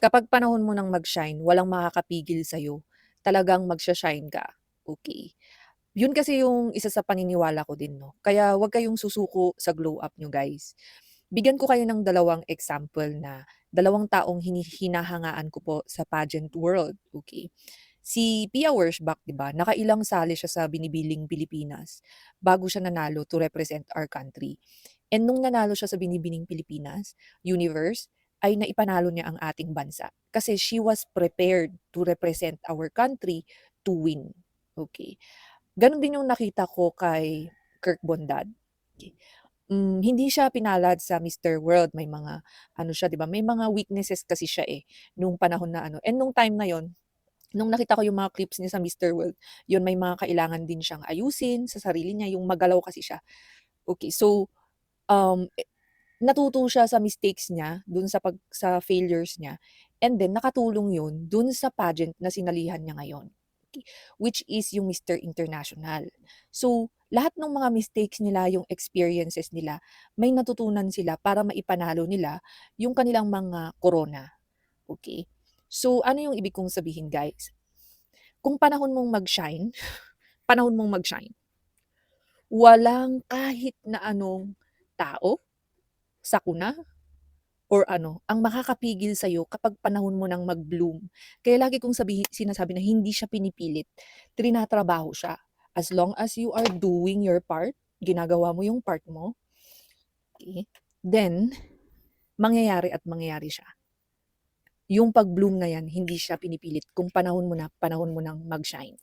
Kapag panahon mo ng mag-shine, walang makakapigil sa'yo. Talagang magsha-shine ka, okey. Yun kasi yung isa sa paniniwala ko din 'no, kaya huwag kayong susuko sa glow up niyo guys. Bigyan ko kayo ng dalawang example na dalawang taong hinahangaan ko po sa pageant world, okey. Si Pia Wurtzbach 'di ba, nakailang sali siya sa Binibining Pilipinas bago siya nanalo to represent our country. And nung nanalo siya sa Binibining Pilipinas Universe, ay naipanalo niya ang ating bansa. Kasi she was prepared to represent our country to win. Okay. Gano'n din yung nakita ko kay Kirk Bondad. Okey. Hindi siya pinalad sa Mr. World, may mga ano siya 'di ba, may mga weaknesses kasi siya, eh, nung panahon na ano and nung time na yun, nung nakita ko yung mga clips niya sa Mr. World, yun may mga kailangan din siyang ayusin sa sarili niya, yung magalaw kasi siya. Okay, so, um natuto siya sa mistakes niya, dun sa failures niya, and then nakatulong yun dun sa pageant na sinalihan niya ngayon, okey, which is yung Mr. International. So, lahat ng mga mistakes nila, yung experiences nila, may natutunan sila para maipanalo nila yung kanilang mga korona, okey. So, ano yung ibig kong sabihin guys, kung panahon mong mag-shine, panahon mong mag-shine, walang kahit na anong tao, sakuna or ano, ang makakapigil sa'yo kapag panahon mo ng mag-bloom. Kaya lagi kong sinasabi na hindi siya pinipilit, trinatrabaho siya. As long as you are doing your part, ginagawa mo yung part mo, okey, then mangyayari at mangyayari siya. Yung pag-bloom na yan, hindi siya pinipilit kung panahon mo na, panahon mo ng mag-shine.